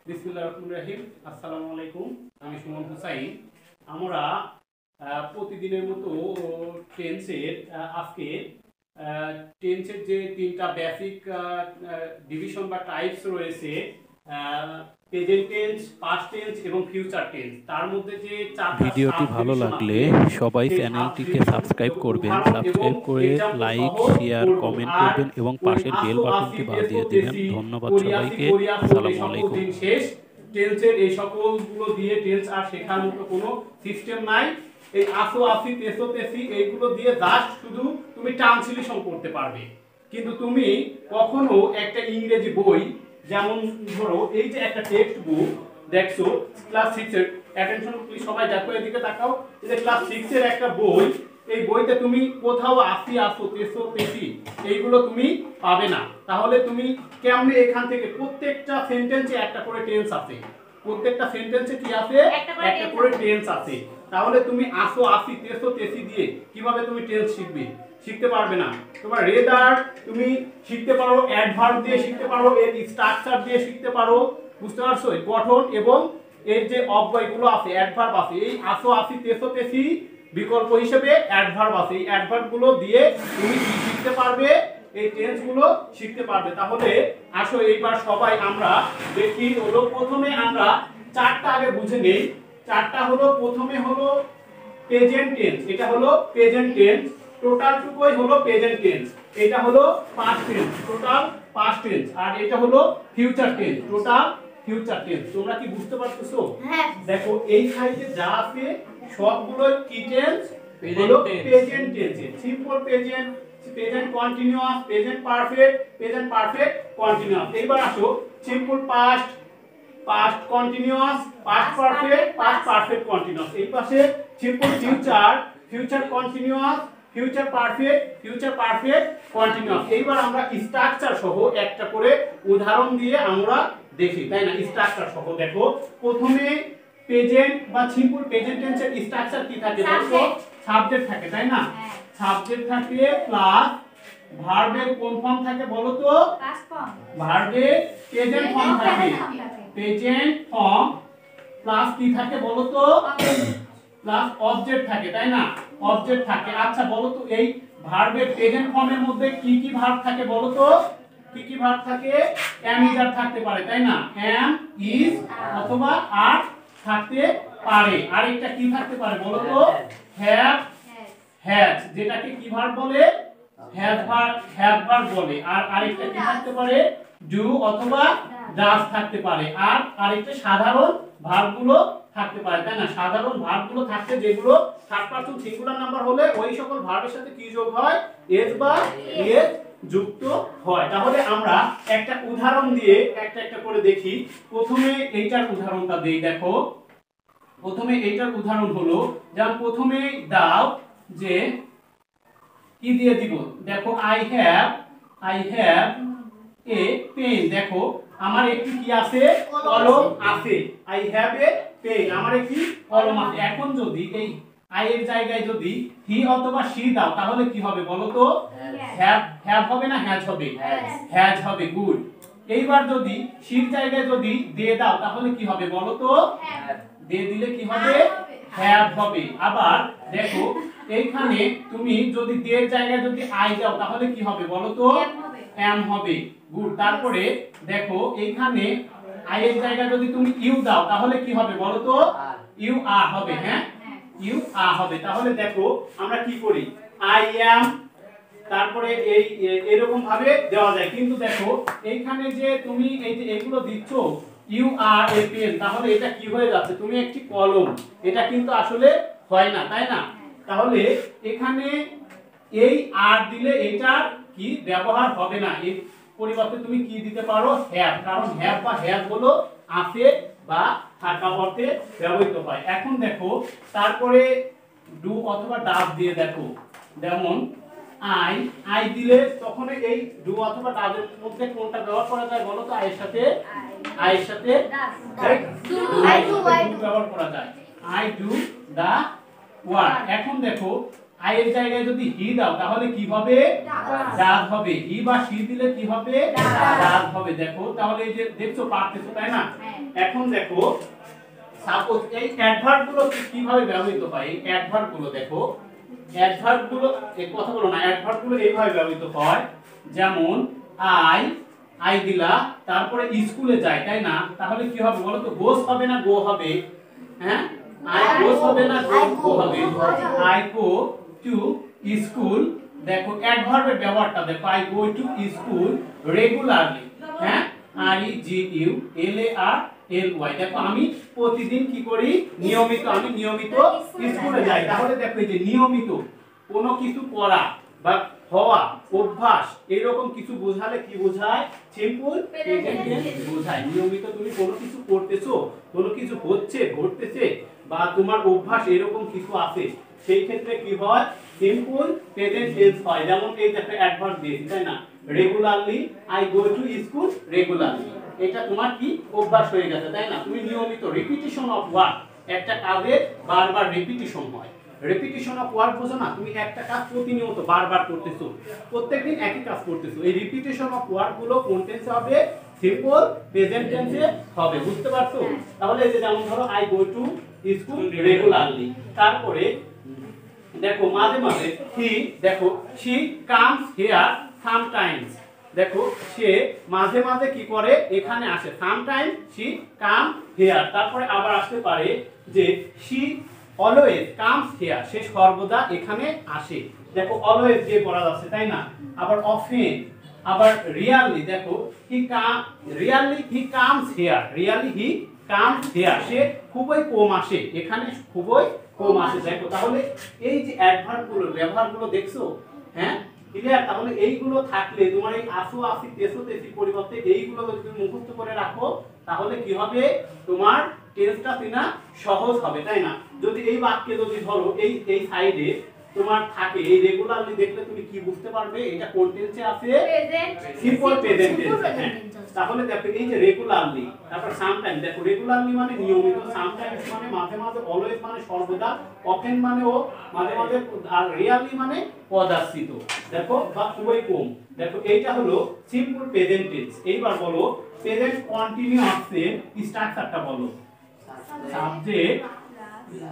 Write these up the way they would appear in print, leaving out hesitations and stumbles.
বিসমিল্লাহির রহমানির রহিম। আসসালামু আলাইকুম। আমি সুমন হুসাইন। আমরা প্রতিদিনের মতো টেন্সের আজকে টেন্সের যে তিনটা বেসিক ডিভিশন বা টাইপস রয়েছে, প্রেজেন্ট টেন্স, পাস্ট টেন্স এবং ফিউচার টেন্স, তার মধ্যে যে চারটা ভিডিওটি সাব ভালো ডিভিশন লাগলে আছে সবাই সেই সাব চ্যানেলটিকে ডিভিশন সাবস্ক্রাইব এবং করবেন, উদাহরণ এবং সাবস্ক্রাইব করে এক্সাম্পল লাইক, সহ শেয়ার, করব। কমেন্ট আর করবেন এবং ওই পাশের বেল আসো আসি বাটনটি তেসো বাজিয়ে দিবেন। তেসি ধন্যবাদ কোরিয়াসি সবাইকে। কোরিয়াসো এই আসসালামু সকল আলাইকুম। দিন শেষ। টেন্সের এই সকলগুলো দিয়ে টেন্স আর শেখার মতো কোনো সিস্টেম নাই। এই আসো আসি তেসো তেসি এইগুলো দিয়ে জাস্ট শুধু তুমি ট্রান্সলেশন করতে পারবে, কিন্তু তুমি কখনো একটা ইংরেজি বই, যেমন ধরো এই যে একটা টেক্সট বুক দেখছো ক্লাস 6 এর, অ্যাটেনশন প্লিজ সবাই দেখো, এদিকে তাকাও। এই যে ক্লাস 6 এর একটা বই, এই বইতে তুমি কোথাও আসি আসো তেসো তেসি এইগুলো তুমি পাবে না। তাহলে তুমি কেমনে এখান থেকে প্রত্যেকটা সেন্টেন্সে একটা করে টেন্স আছে, প্রত্যেকটা সেন্টেন্সে কি আছে, একটা করে টেন্স আছে। তাহলে তুমি আসো আসি তেসো তেসি দিয়ে কিভাবে তুমি টেন্স শিখতে পারবে না। তোমার রেদার তুমি শিখতে পারো, অ্যাডভার্ব দিয়ে শিখতে পারো, এর স্ট্রাকচার দিয়ে শিখতে পারো, বুঝতে পারছো? গঠন এবং এর যে অব্যয়গুলো আছে, অ্যাডভার্ব আছে, এই আসো আসি তেসো তেসি বিকল্প হিসেবে অ্যাডভার্ব আছে, এই অ্যাডভার্ব গুলো দিয়ে তুমি কি শিখতে পারবে, এই টেন্স গুলো শিখতে পারবে। তাহলে আসো এইবার সবাই আমরা দেখি হলো, প্রথমে আমরা চারটা আগে বুঝে নেই। চারটা হলো, প্রথমে হলো প্রেজেন্ট টেন্স, এটা হলো প্রেজেন্ট টেন্স, টোটাল টুকুই হলো প্রেজেন্ট টেন্স। এটা হলো past tense, total past tense. আর এটা হলো future tense, total future tense. তোমরা কি বুঝতে পারতেছো? হ্যাঁ। দেখো এই সাইডে যা আছে সবগুলো কি টেন্স? হলো present tense. Simple present, present continuous, present perfect continuous. এইবার আসো simple past, past continuous, past perfect continuous. এই পাশে simple future, future continuous, future perfect continuous. এইবার আমরা স্ট্রাকচার সহ একটা করে উদাহরণ দিয়ে আমরা দেখি, তাই না? স্ট্রাকচার সহ দেখো, প্রথমে প্রেজেন্ট বা সিম্পল প্রেজেন্ট টেন্সের স্ট্রাকচার কি থাকে বলতো? সাবজেক্ট থাকে, তাই না? সাবজেক্ট থাকে প্লাস ভার্বের কোন ফর্ম থাকে বলো তো? Past form. ভার্বের প্রেজেন্ট ফর্ম থাকে, প্রেজেন্ট ফর্ম প্লাস কি থাকে বলো তো? প্লাস অবজেক্ট থাকে, তাই না? অবজেক্ট থাকে। আচ্ছা বলো তো, এই ভার্বের প্রেজেন্ট ফর্মের মধ্যে কি কি ভার্ব থাকে বলো তো? কি কি ভার্ব থাকে? এম ইজ আর থাকতে পারে, তাই না? এম ইজ অথবা আর থাকতে পারে। আরেকটা কি থাকতে পারে বলো তো? হ্যাভ, হ্যাজ, যেটাকে কি ভার্ব বলে? হ্যাভ ভার্ব বলে। আর আরেকটা কি থাকতে পারে? ডু অথবা ডাজ থাকতে পারে। আর আরেকটা সাধারণ ভার্বগুলো থাকতে পারে, তাই না? সাধারণ ভার্বগুলো থাকতে, যেগুলো থার্ড পারসন সিঙ্গুলার নাম্বার হলে ওই সকল ভার্বের সাথে কি যোগ হয়? এস বা এস যুক্ত হয়। তাহলে আমরা একটা উদাহরণ দিয়ে একটা একটা করে দেখি। প্রথমে এইটার উদাহরণটা দেই। দেখো প্রথমে এইটার উদাহরণ হলো, যেমন প্রথমে দাও যে কি দিয়ে দিব, দেখো আই হ্যাভ এ পেন। দেখো আমার একটি কি আছে? কলম আছে। আই হ্যাভ এ পেন, আমার একটি কলম আছে। এখন যদি এই আই এর জায়গায় যদি হি অথবা শি দাও তাহলে কি হবে বলো তো? হ্যাভ হবে না হ্যাজ হবে? হ্যাজ হবে, গুড। এইবার যদি শির জায়গায় যদি দে দাও তাহলে কি হবে বলো তো? দে দিলে কি হবে? হ্যাভ হবে। আবার দেখো এইখানে তুমি যদি দে এর জায়গায় যদি আই দাও তাহলে কি হবে বলো তো? এম হবে, গুড। তারপরে দেখো এইখানে আই এর জায়গায় যদি তুমি ইউ দাও তাহলে কি হবে বলো তো? ইউ আর হবে। হ্যাঁ, ইউ আর হবে। তাহলে দেখো আমরা কি করি, আই অ্যাম, তারপরে এই এরকম ভাবে দেওয়া যায়। কিন্তু দেখো এইখানে যে তুমি এই যে এগুলো দিচ্ছ ইউ আর এ পেন, তাহলে এটা কি হয়ে যাচ্ছে? তুমি একটি কলম, এটা কিন্তু আসলে হয় না, তাই না? তাহলে এখানে এই আর দিলে এটার কি ব্যবহার হবে না, এর পরিবর্তে তুমি কি দিতে পারো? হ্যাভ, কারণ হ্যাভ বা হ্যাভ হলো আছে বা থাকা অর্থে ব্যবহৃত হয়। এখন দেখো তারপরে ডু অথবা ডাজ দিয়ে দেখো, যেমন আই দিলে তখন এই ডু অথবা ডাজের মধ্যে কোনটা ব্যবহার করা যায় বলো তো? আয়ের সাথে ব্যবহার করা যায়। I do the work. এখন দেখো আই এর জায়গায় যদি হি দাও তাহলে কি হবে ডাজ হবে হি বা সি দিলে কি হবে ডাজ হবে দেখো তাহলে এই যে দেখছো পারতেছো তাই না এখন দেখো সাপোজ এই অ্যাডভার্ব গুলো কিভাবে ব্যবহৃত হয় এই অ্যাডভার্ব গুলো দেখো অ্যাডভার্ব গুলো এই কথা বলো না অ্যাডভার্ব গুলো এইভাবে ব্যবহৃত হয় যেমন আই দিলা তারপরে স্কুলে যায় তাই না তাহলে কি হবে বলো তো গোস হবে না গো হবে হ্যাঁ আই গোস হবে না গো হবে আই গো টু স্কুল দেখো অ্যাডভার্বের ব্যবহারটা দেখো I go to school regularly হ্যাঁ আর ই জি ইউ এল এ আর এল ওয়াই দেখো আমি প্রতিদিন কি করি নিয়মিত আমি নিয়মিত স্কুলে যাই তাহলে দেখো এই যে নিয়মিত কোনো কিছু করা বা হওয়া অভ্যাস এরকম কিছু বোঝালে কি বোঝায় সিম্পল প্রেজেন্ট টেন্স বোঝায় নিয়মিত তুমি কোনো কিছু করতেছো কোনো কিছু হচ্ছে ঘটতেছে বা তোমার অভ্যাস এরকম কিছু আছে সেই ক্ষেত্রে কি হয় সিম্পল প্রেজেন্ট টেন্স হয় যেমন এই যে একটা অ্যাডভার্ব দিয়েছি তাই না regularly I go to school regularly এটা তোমার কি অভ্যাস হয়ে গেছে তাই না তুমি নিয়মিত রিপিটিশন অফ ওয়ার্ড একটা কাজের বারবার রিপিটিশন হয় রিপিটিশন অফ ওয়ার্ড বোঝো না তুমি একটা কাজ প্রতিনিয়ত বারবার করতেছো প্রত্যেকদিন একই কাজ করতেছো এই রিপিটিশন অফ ওয়ার্ড গুলো কোন টেন্সে হবে সিম্পল প্রেজেন্ট টেন্সে হবে বুঝতে পারছো তাহলে এই যে যেমন ধরো I go to school regularly তারপরে দেখো মাঝে মাঝে হি দেখো শি কামস হিয়ার সামটাইমস দেখো সে মাঝে মাঝে কি করে এখানে আসে সামটাইম শি কাম হিয়ার তারপরে আবার আসতে পারে যে শি অলওয়েজ কামস হিয়ার সে সর্বদা এখানে আসে দেখো অলওয়েজ যে পড়া যাচ্ছে তাই না আবার অফেন আবার রিয়ালি দেখো he comes here really he comes here সে খুবই কম আসে এখানে খুবই কম আসে দেখো তাহলে এই যে অ্যাডভার্ব গুলো ব্যবহার গুলো দেখছো হ্যাঁ ক্লিয়ার তাহলে এইগুলো থাকলে তোমার এই আসো আসি তেসো তেসি পরিবর্তে এইগুলো যদি তুমি মুখস্থ করে রাখো তাহলে কি হবে তোমার টেন্সটা চেনা সহজ হবে তাই না যদি এই বাক্যে যদি ধরো এই সাইডে তোমার থাকে এই রেগুলারলি দেখলে তুমি কি বুঝতে পারবে এটা কোন টেন্সে আছে সিম্পল প্রেজেন্ট টেন্স তাহলে দেখো এই যে রেগুলারলি তারপর সামটাইম দেখো রেগুলারলি মানে নিয়মিত সামটাইমস মানে মাঝে মাঝে অলওয়েজ মানে সর্বদা অফেন মানে ও মাঝে মাঝে আর রিয়ালি মানে কদাচিত দেখো বা খুবই কম দেখো এইটা হলো সিম্পল প্রেজেন্ট টেন্স এইবার বলো প্রেজেন্ট কন্টিনিউয়াস এর স্ট্রাকচারটা বলো সাবজেক্ট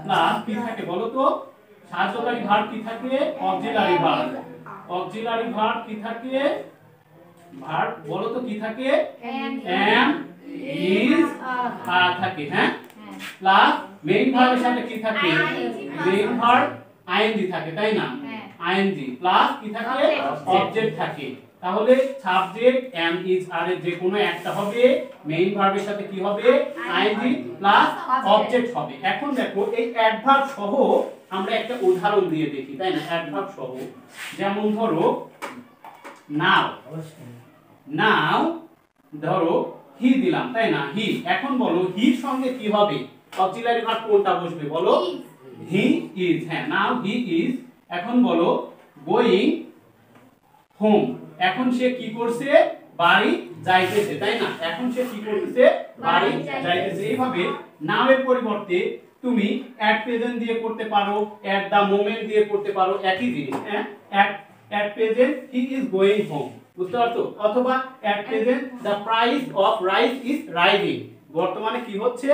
প্লাস কি থাকে বলো তো সাহায্যকারী ভার্ব কি থাকে অক্সিলারি ভার্ব অক্সিলারি ভার্ব কি থাকে ভার্ব বলো তো কি থাকে am is are থাকে হ্যাঁ প্লাস মেইন ভার্বের সাথে কি থাকে মেইন ভার্ব ing থাকে তাই না ing প্লাস কি থাকে অবজেক্ট থাকে তাহলে সাবজেক্ট am is are এর যে কোনো একটা হবে মেইন ভার্বের সাথে কি হবে ing প্লাস অবজেক্ট হবে এখন দেখো এই অ্যাডভার্ব সহ আমরা একটা উদাহরণ দিয়ে দেখি তাই না অ্যাডভার্ব সহ যেমন ধরো নাও ধরো হি দিলাম তাই না হি এখন বলো হির সঙ্গে কি হবে অক্সিলারি ভার্ব কোনটা বসবে বলো হি ইজ হ্যাঁ নাও হি ইজ এখন বলো গোয়িং হোম এখন সে কি করছে বাড়ি যাইতেছে তাই না এখন সে কি করতেছে বাড়ি যাইতেছে এইভাবে নাও এর পরিবর্তে তুমি অ্যাট প্রেজেন্ট দিয়ে করতে পারো অ্যাট দা মোমেন্ট দিয়ে করতে পারো একই জিনিস হ্যাঁ at present he is going home বুঝতে পারছো অথবা at present the price of rice is rising বর্তমানে কি হচ্ছে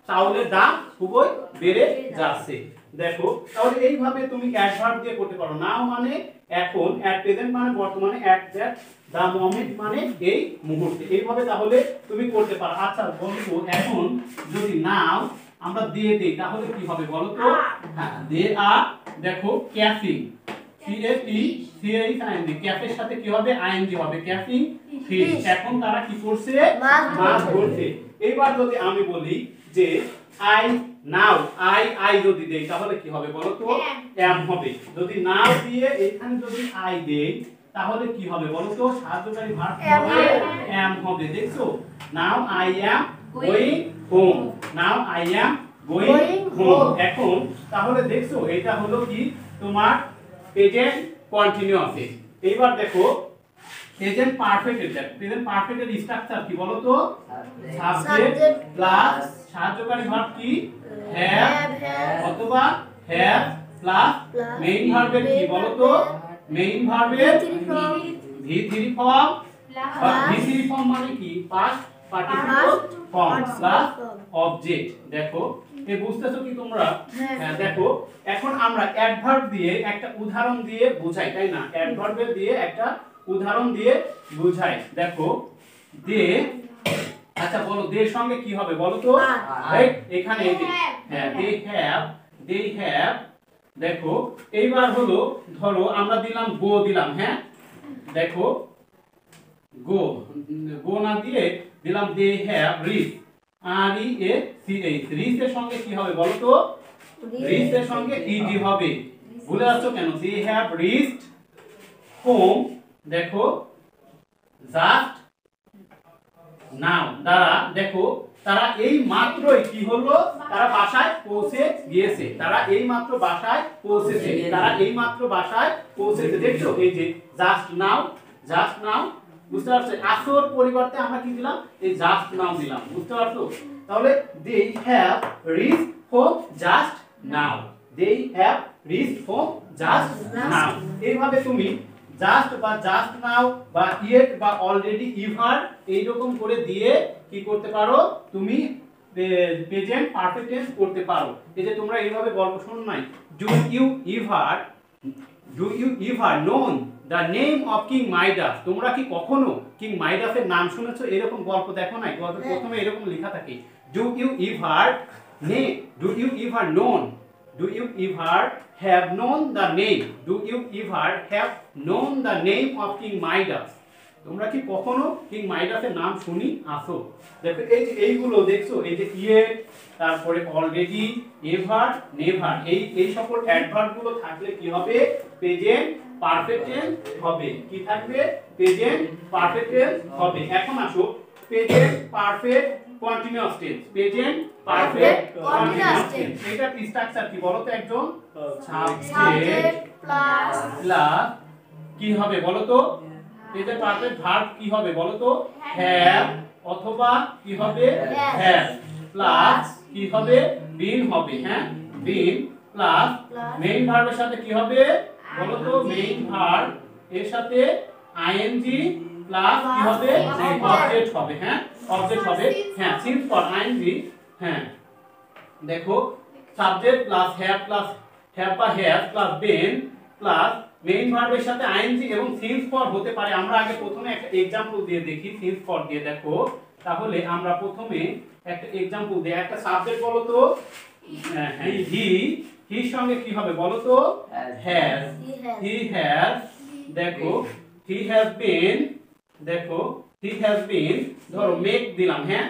চাউলের দাম খুবই বেড়ে যাচ্ছে দেখো তাহলে এইভাবে তুমি অ্যাডভার্ব দিয়ে করতে পারো নাও মানে এখন অ্যাট প্রেজেন্ট মানে বর্তমানে অ্যাট দ্যাট দা মোমেন্ট মানে এই মুহূর্তে এইভাবে তাহলে তুমি করতে পারো আচ্ছা বন্ধু এখন যদি নাও আমরা দিয়ে দেই তাহলে কি হবে বলো তো হ্যাঁ দে আর দেখো ক্যাফিং ক্যাফের সাথে কি হবে আইএনজি হবে ক্যাফিং ফিশ এখন তারা কি করছে মাছ ধরছে এবার যদি আমি বলি যে আই যদি দেই তাহলে কি হবে বলো তো am হবে যদি নাও দিয়ে এখানে যদি আই দেই তাহলে কি হবে বলো তো সাহায্যকারী ভার্ব হবে am হবে দেখছো now I am going home now I am going home এখন তাহলে দেখছো এটা হলো কি তোমার প্রেজেন্ট কন্টিনিউয়াস এইবার দেখো প্রেজেন্ট পারফেক্ট এর দেখো প্রেজেন্ট পারফেক্ট এর স্ট্রাকচার কি বলো তো সাবজেক্ট প্লাস সাহায্যকারী ভার্ব কি হ্যাভ অথবা হ্যাভ প্লাস মেইন ভার্বের কি বলো তো, মেইন ভার্বের V3 ফর্ম বা V3 ফর্ম মানে কি past participle form plus object. দেখো এই বুঝতেছো কি তোমরা? হ্যাঁ দেখো এখন আমরা অ্যাডভার্ব দিয়ে একটা উদাহরণ দিয়ে বোঝাই, তাই না? অ্যাডভার্বের দিয়ে একটা উদাহরণ দিয়ে বোঝাই। দেখো দে, আচ্ছা বলো দে এর সঙ্গে কি হবে বলো তো? রাইট, এখানে এই যে হ্যাঁ দে হ্যাভ। দেখো এইবার হলো ধরো আমরা দিলাম গো দিলাম, হ্যাঁ দেখো গো না দিয়ে দিলাম they have reach, REACH। Reach এর সঙ্গে কি হবে বলো তো? রিচ এর সঙ্গে ইডি হবে। ভুলে যাচ্ছ কেন? They have reached home. দেখো জাস্ট নাও, দ্বারা দেখো তারা এই মাত্রই কি হলো, তারা বাসায় পৌঁছে গিয়েছে, তারা এই মাত্র বাসায় পৌঁছেছে, তারা এই মাত্র বাসায় পৌঁছেছে। দেখছো এই যে জাস্ট নাও বুঝতে পারছো? আসর পরিবর্তে আমরা কি দিলাম? এই জাস্ট নাও দিলাম, বুঝতে পারছো? তাহলে they have reached home just now, they have reached home just now. এইভাবে তুমি জাস্ট বা জাস্ট নাও বা ইয়েট বা অলরেডি ইভার এইরকম করে দিয়ে কি করতে পারো তুমি? প্রেজেন্ট পারফেক্ট টেন্স করতে পারো। এই যে তোমরা এইভাবে গল্প শোনো নাই, do you ever known the name of king Midas. তোমরা কি কখনো কিং মাইডাসের নাম শুনেছো? এরকম গল্প দেখো নাই? গল্পের প্রথমে এরকম লেখা থাকে do you ever known, do you ever have known the name, do you ever have known the name of King Midas? তোমরা কি কখনো কিং মাইডাসের নাম শুনি আসো? দেখো এই যে এইগুলো দেখছো, এই যে ইয়েট, তারপরে অলরেডি, এভার, নেভার, এই সকল অ্যাডভার্ব গুলো থাকলে কি হবে? প্রেজেন্ট পারফেক্ট টেন্স হবে। কি থাকবে? প্রেজেন্ট পারফেক্ট টেন্স হবে। এখন আসো present perfect continuous tense, present perfect continuous tense. এটার স্ট্রাকচার কি বলো তো? একজন সাবজেক্ট প্লাস কি হবে বলো তো? প্রেজেন্ট পারফেক্ট ভার্ব কি হবে বলো তো? হ্যাভ অথবা কি হবে? হ্যাভ প্লাস কি হবে? বিন হবে, হ্যাঁ বিন প্লাস মেইন ভার্বের সাথে কি হবে বলো তো? মেইন ভার্ব এর সাথে আইএনজি প্লাস কি হবে? অবজেক্ট হবে, হ্যাঁ অবজেক্ট হবে, হ্যাঁ সিন্স ফর আইএনজি। হ্যাঁ দেখো সাবজেক্ট প্লাস হ্যাভ বা have plus been plus main ভার্বের সাথে আইএনজি এবং সিন্স ফর হতে পারে। আমরা আগে প্রথমে একটা एग्जांपल দিয়ে দেখি সিন্স ফর দিয়ে। দেখো তাহলে আমরা প্রথমে একটা एग्जांपल দিই। একটা সাবজেক্ট বলো তো? হি সঙ্গে কি হবে বলো তো? Has, he has. দেখো হি হ্যাজ বিন, দেখো হি হ্যাজ বিন, ধরো মেক দিলাম, হ্যাঁ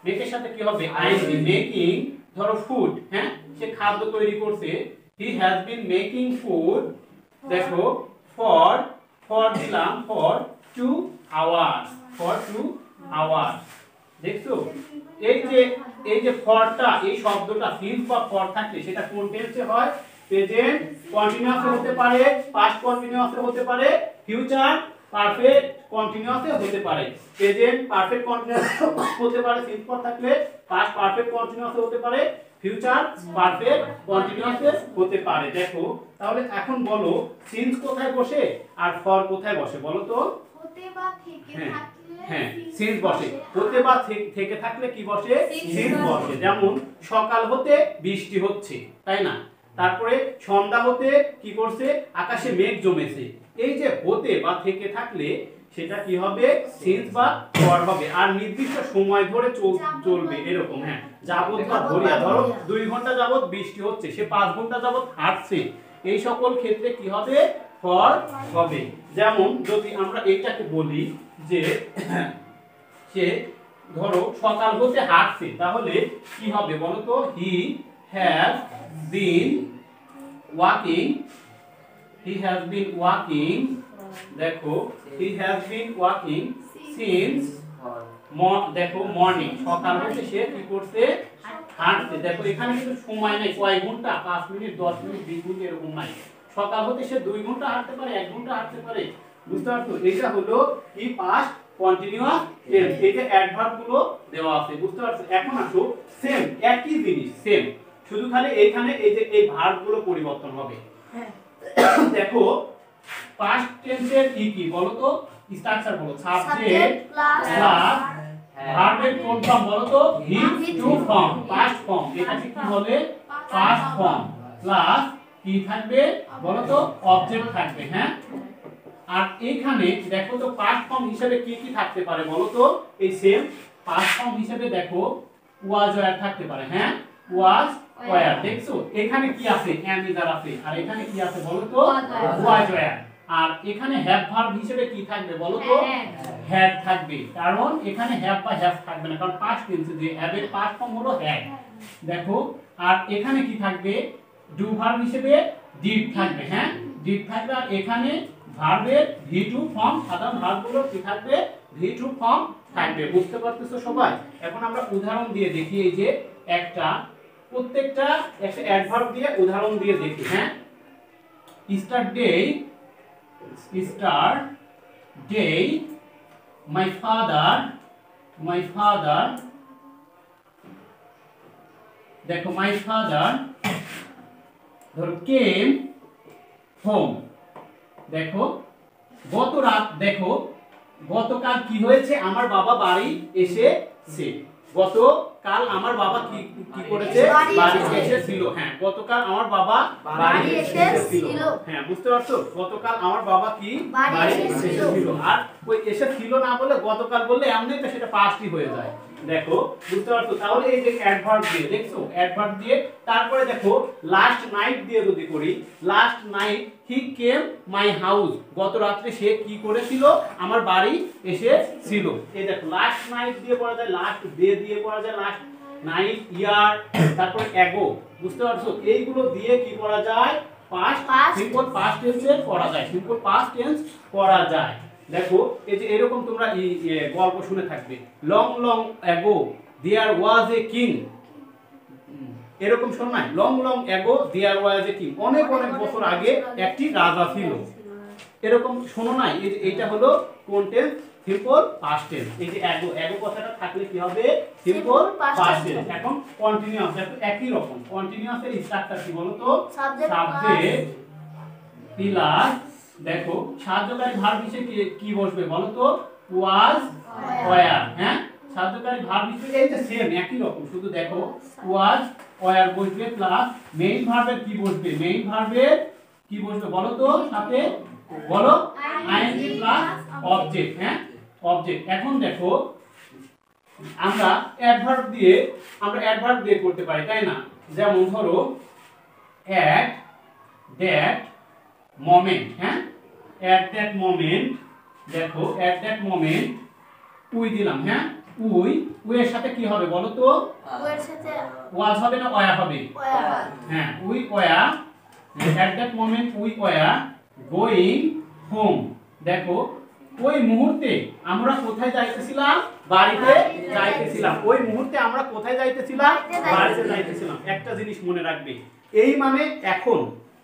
মেকের সাথে কি হবে? ING, making. ধরো ফুড, হ্যাঁ সে খাদ্য তৈরি করছে, হি হ্যাজ বিন মেকিং ফুড। দেখো ফর দিলাম ফর 2 আওয়ার্স, ফর 2 আওয়ার্স। দেখছো এই যে ফরটা, এই শব্দটা সিন্স বা ফর থাকলে সেটা কোন টেন্সে হয়? প্রেজেন্ট কন্টিনিউয়াস হতে পারে, পাস্ট কন্টিনিউয়াস হতে পারে, ফিউচার পারফেক্ট কন্টিনিউয়াস হতে পারে। প্রেজেন্ট পারফেক্ট কন্টিনিউয়াস হতে পারে সিন্স ফর থাকলে, পাস্ট পারফেক্ট কন্টিনিউয়াস হতে পারে, ফিউচার পারফেক্ট কন্টিনিউয়াস হতে পারে। দেখো তাহলে এখন বলো সিন্স কোথায় বসে আর ফর কোথায় বসে বলো তো? হতে বা থেকে থাকলে হ্যাঁ সিন্স বসে। হতে বা থেকে থাকলে কি বসে? সিন্স বসে। যেমন সকাল হতে বৃষ্টি হচ্ছে, তাই না? তারপরে সন্ধ্যা হতে কি করছে? আকাশে মেঘ জমেছে। এই যে হতে বা থেকে থাকলে সেটা কি হবে? সিন্স বা ফর হবে। আর নির্দিষ্ট সময় ধরে চলবে এরকম, হ্যাঁ যাবত বা ধরিয়া। ধরো 2 ঘন্টা যাবত বৃষ্টি হচ্ছে, সে 5 ঘন্টা যাবত হাঁটছে, এই সকল ক্ষেত্রে কি হবে? ফর হবে। যেমন যদি আমরা এইটাকে বলি যে সে ধরো সকাল হতে হাঁটছে, তাহলে কি হবে বলো তো? He has been walking, he has been walking. দেখো he has been walking since, দেখো মর্নিং, সকাল হতে সে কি করছে? হাঁটছে। দেখো এখানে কিন্তু সময় নাই, কয় ঘন্টা, 5 মিনিট, 10 মিনিট, 20 মিনিট এরকম নাই। সকাল হতে সে 2 ঘন্টা হাঁটতে পারে, 1 ঘন্টা হাঁটতে পারে, বুঝতে পারছো? এটা হলো কি? Past continuous tense. এই যে অ্যাডভার্ব গুলো দেওয়া আছে, বুঝতে পারছো? এখন আসো সেম, একই জিনিস সেম শুধু খালি এইখানে এই যে এই ভার্বগুলো পরিবর্তন হবে। দেখো পাস্ট টেন্সের কি বলো তো, স্ট্রাকচার বলো। সাবজেক্ট প্লাস ভার্বের কোন ফর্ম বলো তো, his two form, past form. এটাকে কি বলে, পাস্ট ফর্ম। প্লাস কি থাকবে বলো তো, অবজেক্ট থাকবে। হ্যাঁ, আর এখানে দেখো তো পাস্ট ফর্ম হিসেবে কি কি থাকতে পারে বলো তো, এই সেম পাস্ট ফর্ম হিসেবে দেখো ওয়াজ ওয়্যার থাকতে পারে। হ্যাঁ, ওয়াজ ওয়্যার। দেখছো এখানে কি আছে, এম ইজার আছে, আর এখানে কি আছে বলো তো, ওয়াজ ওয়্যার। আর এখানে হ্যাভ ভার্ব হিসেবে কি থাকবে বলো তো, হ্যাড থাকবে। কারণ এখানে হ্যাভ বা হ্যাভ থাকবে না, কারণ পাস্ট টেন্স যে হ্যাভ এর পাস্ট ফর্ম হলো হ্যাড। দেখো আর এখানে কি থাকবে, ডু ভার্ব হিসেবে ডিড থাকবে। হ্যাঁ, ডিড থাকবে। আর এখানে ভার্বের ভি2 ফর্ম, সাধারণ ভার্বগুলো কি থাকবে, ভি2 ফর্ম থাকবে। বুঝতে পারতেছো সবাই? এখন আমরা উদাহরণ দিয়ে দেখি। এই যে প্রত্যেকটা একটা অ্যাডভার্ব দিয়ে উদাহরণ দিয়ে দেখি। হ্যাঁ, স্টার্ট ডে মাই ফাদার দেখো মাই ফাদার ধরো কেম হোম। দেখো গত রাত, দেখো গতকাল কি হয়েছে, আমার বাবা বাড়ি এসেছে। গতকাল আমার বাবা কি করেছে, বাড়ি এসেছিল। হ্যাঁ, গতকাল আমার বাবা বাড়ি এসেছিল। হ্যাঁ, বুঝতে পারছো, গতকাল আমার বাবা কি বাড়ি এসেছিল। আর ওই এসেছিল না বলে গতকাল বললে এমনিতে সেটা পাস্টই হয়ে যায়। দেখো বুঝতে পারছো? তাহলে এই যে অ্যাডভার্ব দিয়ে, দেখছো অ্যাডভার্ব দিয়ে, তারপরে দেখো লাস্ট নাইট দিয়ে যদি করি, last night he came my house. গত রাত্রে সে কি করেছিল, আমার বাড়ি এসেছিল। এই দেখো লাস্ট নাইট দিয়ে করা যায়, লাস্ট ডে দিয়ে করা যায়, লাস্ট নাইট, ইয়ার, তারপরে অ্যাগো। বুঝতে পারছো? এইগুলো দিয়ে কি করা যায়, সিম্পল পাস্ট টেন্সে করা যায়, সিম্পল পাস্ট টেন্স করা যায়। দেখো এই যে এরকম তোমরা গল্প শুনে থাকবে, long long ago there was a king. এরকম শোনো না, long long ago there was a king, অনেক অনেক বছর আগে একটি রাজা ছিল। এরকম শোনো না, এই যে এইটা হলো কোন টেন্স, সিম্পল পাস্ট টেন্স। এই যে অ্যাগো কথাটা থাকলে কি হবে, সিম্পল পাস্ট টেন্স। এখন কন্টিনিউয়াস, দেখো একই রকম কন্টিনিউয়াস এর স্ট্রাকচার কি বলো তো, সাবজেক্ট প্লাস, দেখো সাহায্যকারী ভার্ব হিসেবে কি বসবে বলো তো, ওয়াজ ওয়্যার। হ্যাঁ, সাহায্যকারী ভার্ব হিসেবে এই যে সেম একই রকম, শুধু দেখো ওয়াজ ওয়্যার বসবে, প্লাস মেইন ভার্বের কি বসবে, মেইন ভার্বের কি বসবে বলো তো, সাথে বলো আইএনজি প্লাস অবজেক্ট। হ্যাঁ, অবজেক্ট। এখন দেখো আমরা অ্যাডভার্ব দিয়ে করতে পারি, তাই না? যেমন ধরো অ্যাট দ্যাট মোমেন্ট। হ্যাঁ, at that moment, দেখো at that moment উই দিলাম। হ্যাঁ, উই এর সাথে কি হবে বলো তো, ওর সাথে ওয়াজ হবে না ওয়া হবে? হ্যাঁ, উই ওয়া, at that moment উই ওয়া গোয়িং হোম। দেখো ওই মুহূর্তে আমরা কোথায় যাইতেছিলাম, বাড়িতে যাইতেছিলাম। ওই মুহূর্তে আমরা কোথায় যাইতেছিলাম, বাড়িতে যাইতেছিলাম। একটা জিনিস মনে রাখবে, এই মানে এখন,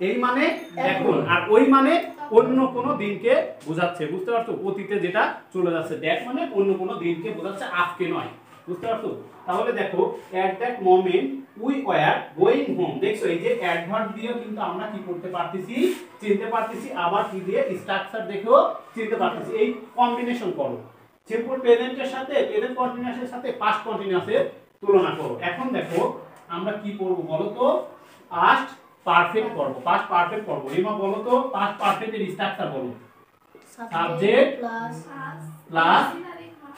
এই মানে এখন, আর ওই মানে অন্য কোনো দিনকে বোঝাচ্ছে। বুঝতে পারছো? অতীতে যেটা চলে যাচ্ছে। দ্যাট মানে অন্য কোনো দিনকে বোঝাচ্ছে, আজকে নয়। বুঝতে পারছো? তাহলে দেখো at that moment we were going home. দেখছো এই যে অ্যাডভার্ব দিয়ে কিন্তু আমরা কি করতে পারতেছি, চিনতে পারতেছি। আবার কি দিয়ে, স্ট্রাকচার দেখো চিনতে পারতেছি। এই কম্বিনেশন করো, সিম্পল প্রেজেন্টের সাথে, প্রেজেন্ট কন্টিনিউয়াসের সাথে পাস্ট কন্টিনিউয়াসের তুলনা করো। এখন দেখো আমরা কি করব বলো তো, পাস্ট পারফেক্ট করব, পাস্ট পারফেক্ট করব। এবার বলো তো পাস্ট পারফেক্টের স্ট্রাকচার বলো, সাবজেক্ট প্লাস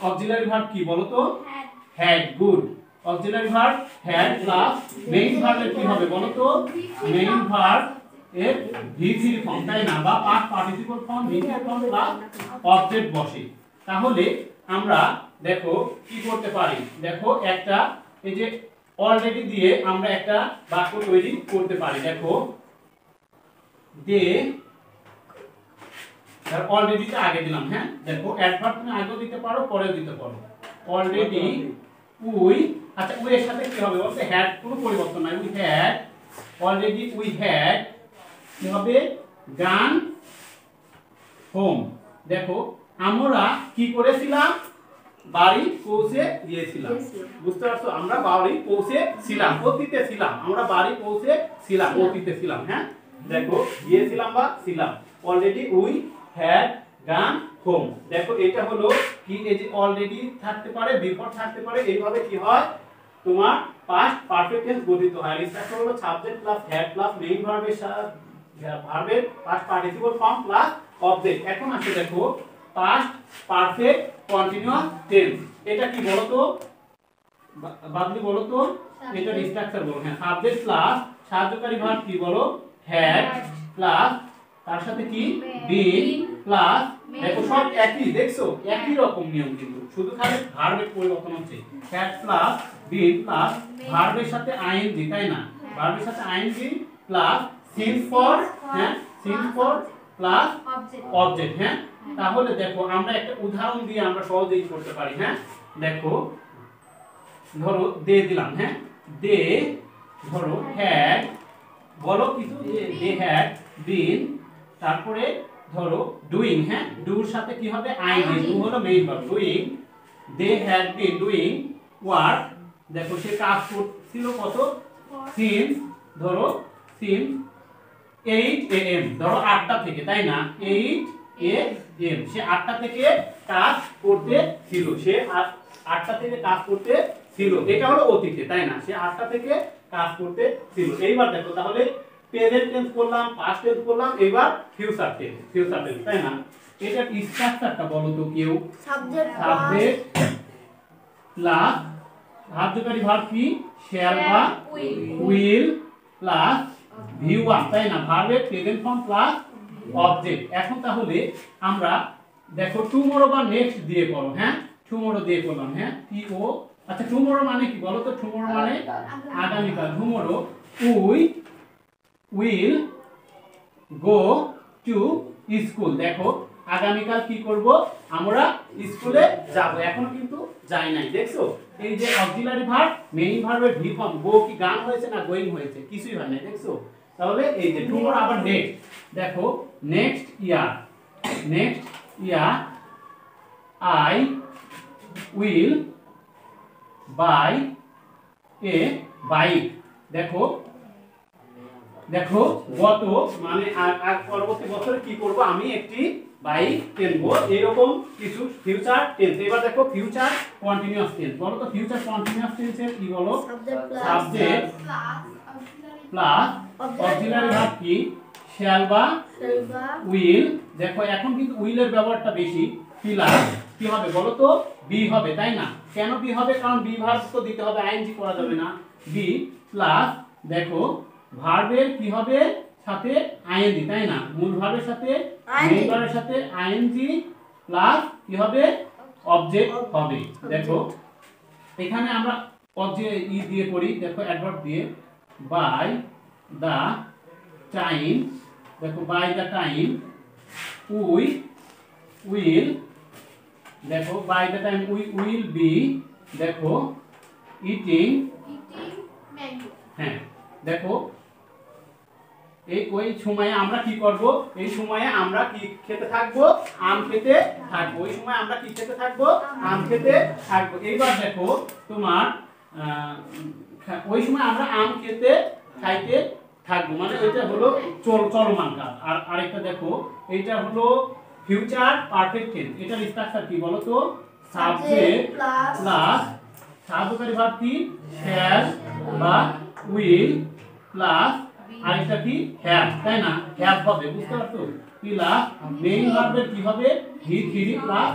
অক্সিলারি ভার্ব কি বলো তো, had. Good. Auxiliary verb had plus main ভার্বের কি হবে বলো তো, মেইন ভার্ব এর ভি3 ফর্ম, তাই না? বা পাস্ট পার্টিসিপল ফর্ম ভি3 ফর্ম প্লাস অবজেক্ট বসে। তাহলে আমরা দেখো কি করতে পারি, দেখো একটা এই যে অলরেডি দিয়ে আমরা একটা বাক্য তৈরি করতে পারি। দেখো দে, অলরেডিটা আগে দিলাম। হ্যাঁ, দেখো অ্যাডভার্ব তুমি আগেও দিতে পারো, পরেও দিতে পারো। অলরেডি উই, আচ্ছা উই এর সাথে কি হবে বলতে, হ্যাড, কোনো পরিবর্তন নাই। We had, already we had কি হবে, গান হোম। দেখো আমরা কি করেছিলাম, বাড়ি পৌঁছে গিয়েছিলাম। বুঝতে পারছো? আমরা বাড়ি পৌঁছে ছিলাম, অতীতে ছিলাম, আমরা বাড়ি পৌঁছে ছিলাম, অতীতে ছিলাম। হ্যাঁ, দেখো গিয়েছিলাম বা ছিলাম। অলরেডি উই হ্যাড গান হোম। দেখো এটা হলো কি, এই যে অলরেডি থাকতে পারে, বিফোর থাকতে পারে, এইভাবে কি হয় তোমার পাস্ট পারফেক্ট টেন্স গঠিত হয়। স্ট্রাকচার হলো subject plus had plus main ভার্বের সাথে ভার্বের past participle form plus object. এখন আসে দেখো পাস্ট পারফেক্ট কন্টিনিউয়াস টেন্স। এটা কি বলো তো বাদলি, বলো তো এটা স্ট্রাকচার বলো। হ্যাঁ, সাবজেক্ট প্লাস সাহায্যকারী ভার্ব কি বলো হ্যাড প্লাস তার সাথে কি বিন প্লাস, দেখো সব একই, দেখছো একই রকম নিয়ম, কিন্তু শুধু খালি ভার্বের পরিবর্তন হচ্ছে। হ্যাড প্লাস বিন প্লাস ভার্বের সাথে আইএনজি, তাই না? ভার্বের সাথে আইএনজি প্লাস সিন্স ফর, হ্যাঁ সিন্স ফর প্লাস অবজেক্ট। হ্যাঁ, তাহলে দেখো আমরা একটা উদাহরণ দিয়ে আমরা সহজেই করতে পারি। হ্যাঁ, দেখো ধরো দে দিলাম। হ্যাঁ, দে ধরো হ্যাড, বলো কিছু, দে হ্যাড বিন, তারপরে ধরো ডুইং। হ্যাঁ, ডুর সাথে কি হবে আইএনজি, ডু হলো main verb, doing. They had been doing work. দেখো সে কাজ করছিল কত, সিন্স, ধরো সিন্স 8 AM, ধরো 8টা থেকে, তাই না? 8 AM, সে 8টা থেকে কাজ করতে ছিল, সে 8টা থেকে কাজ করতে ছিল। এটা হলো অতীতে, তাই না? সে 8টা থেকে কাজ করতে ছিল। এইবার দেখো তাহলে প্রেজেন্ট টেন্স করলাম, পাস্ট টেন্স করলাম, এবার ফিউচার টেন্স, তাই না? এটা স্ট্রাকচারটা বলো তো কেউ। সাবজেক্ট প্লাস সাহায্যকারী ভার্ব কি শ্যাল বা উইল প্লাস V1, তাই না? ভার্বের প্রেজেন্ট ফর্ম প্লাস অবজেক্ট। এখন তাহলে আমরা দেখো টুমরো বা নেক্সট দিয়ে করো। হ্যাঁ, টুমরো দিয়ে করলাম। হ্যাঁ, টিও, আচ্ছা টুমরো মানে কি বলো তো? টুমরো মানে আগামীকাল। Tomorrow we will go to school. দেখো আগামীকাল কি করব, আমরা স্কুলে যাব, এখনো কিন্তু যাই নাই। দেখছো এই যে অক্সিলারি ভার্ব মেইন ভার্বের ভি ফর্ম, গো কি গান হয়েছে না গোইং হয়েছে? কিছুই হয় নাই। দেখছো তাহলে এই যে টুমরো আবার নেক্সট, দেখো next year I will buy A bike. দেখো গত মানে আর পরবর্তী বছরে কি করব, আমি একটি বাইক কিনবো, এরকম কিছু ফিউচার টেন্স। এবার দেখো ফিউচার কন্টিনিউয়াস টেন্স, বলো তো ফিউচার কন্টিনিউয়াস টেন্সের কি বলো? সাবজেক্ট প্লাস অক্সিলারি ভার্ব কি শ্যাল বা উইল। দেখো এখন কিন্তু উইলের ব্যবহারটা বেশি, প্লাস কি হবে বলো তো? বি হবে, তাই না? কেন বি হবে? কারণ বি ভার্ব তো দিতে হবে, আইএনজি করা যাবে না। বি প্লাস দেখো ভার্বের কি হবে সাথে আইএনজি, তাই না? মূল ভার্বের সাথে মেইন ভার্বের সাথে আইএনজি প্লাস কি হবে অবজেক্ট হবে। দেখো এখানে আমরা অবজেক্ট ই দিয়ে করি, দেখো অ্যাডভার্ব দিয়ে বাই দা টাইম। দেখো by the time we will, দেখো by the time we will be, দেখো ইটিং ম্যাঙ্গো। হ্যাঁ, দেখো ওই সময়ে আমরা কি করব, এই সময়ে আমরা কি খেতে থাকবো, আম খেতে থাকবো। ওই সময় আমরা কি খেতে থাকবো, আম খেতে থাকবো। এইবার দেখো তোমার ওই সময় আমরা আম খাইতে থাকবো, মানে এটা হলো চলমান কাজ। আর আরেকটা দেখো এটা হলো ফিউচার পারফেক্ট টেন্স। এটার স্ট্রাকচার কি বলো তো? সাবজেক্ট প্লাস সাহায্যকারী ভার্ব কি শ্যাল বা উইল প্লাস আরেকটা কি হ্যাভ, তাই না? হ্যাভ হবে, বুঝতে পারছো? প্লাস মেইন ভার্বের কি হবে V3 প্লাস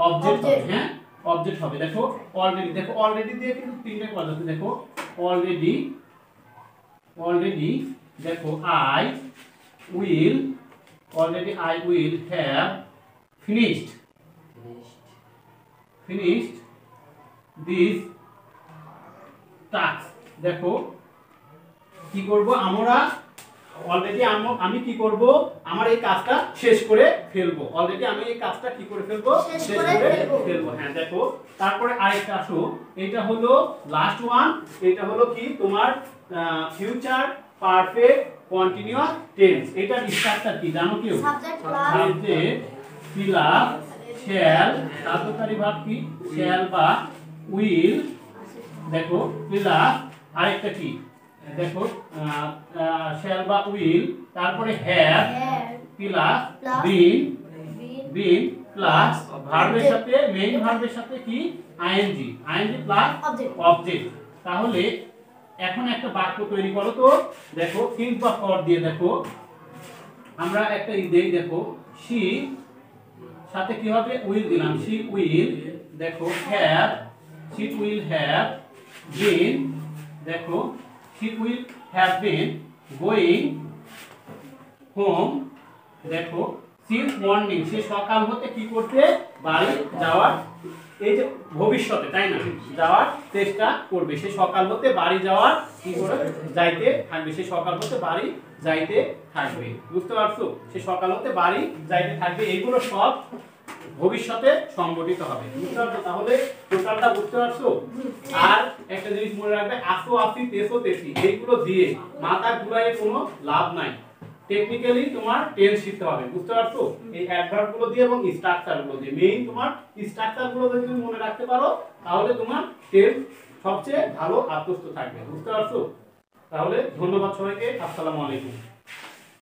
অবজেক্ট হবে। হ্যাঁ, অবজেক্ট হবে। দেখো অলরেডি, দেখো অলরেডি দিয়ে কিন্তু তিনটে কাজ আছে। দেখো অলরেডি দেখো I will have finished this task. দেখো কি করব আমরা, অলরেডি আমি কি করব, আমার এই কাজটা শেষ করে ফেলবো। অলরেডি আমি এই কাজটা কি করে ফেলবো, শেষ করে ফেলবো। হ্যাঁ, দেখো তারপরে আরেকটা আসো, এটা হলো লাস্ট ওয়ান। এটা হলো কি তোমার ফিউচার পারফেক্ট কন্টিনিউয়াস টেন্স। এটার স্ট্রাকচার কি জানো কেউ? সাবজেক্ট প্লাস শ্যাল কার্যকারী ভাব কি শ্যাল বা উইল দেখো প্লাস আরেকটা কি দেখো শ্যাল বা উইল তারপরে have plus bin been plus ভার্বের সাথে মেইন ভার্বের সাথে কি আইএনজি আইএনজি প্লাস অবজেক্ট। তাহলে এখন একটা বাক্য তৈরি করো তো দেখো থিংক বা ফর দিয়ে দেখো আমরা একটা দেই দেখো শি সাথে কি হবে উইল দিলাম শি উইল দেখো have she will have been দেখো she will have been going home দেখো সিন্স মর্নিং সে সকাল হতে কি করতে বাড়ি যাওয়ার এই যে ভবিষ্যতে তাই না যাওয়ার চেষ্টা করবে সে সকাল হতে বাড়ি যাওয়ার কি করে যাইতে থাকবে সে সকাল হতে বাড়ি যাইতে থাকবে বুঝতে পারছো সে সকাল হতে বাড়ি যাইতে থাকবে এইগুলো সব ভবিষ্যতে সংঘটিত হবে বুঝতে পারছো তাহলে টোটালটা বুঝতে পারছো আর একটা জিনিস মনে রাখবে আসো আসি তেসো তেসি এইগুলো দিয়ে মাথা ঘুরাইয়ে কোনো লাভ নাই টেকনিক্যালি তোমার টেন্স শিখতে হবে বুঝতে পারছো এই অ্যাডভার্ব গুলো দিয়ে এবং স্ট্রাকচার গুলো দিয়ে মেইন তোমার স্ট্রাকচার গুলো যদি তুমি মনে রাখতে পারো তাহলে তোমার টেন্স সবচেয়ে ভালো আত্মস্থ থাকবে বুঝতে পারছো তাহলে ধন্যবাদ সবাইকে আসসালামু আলাইকুম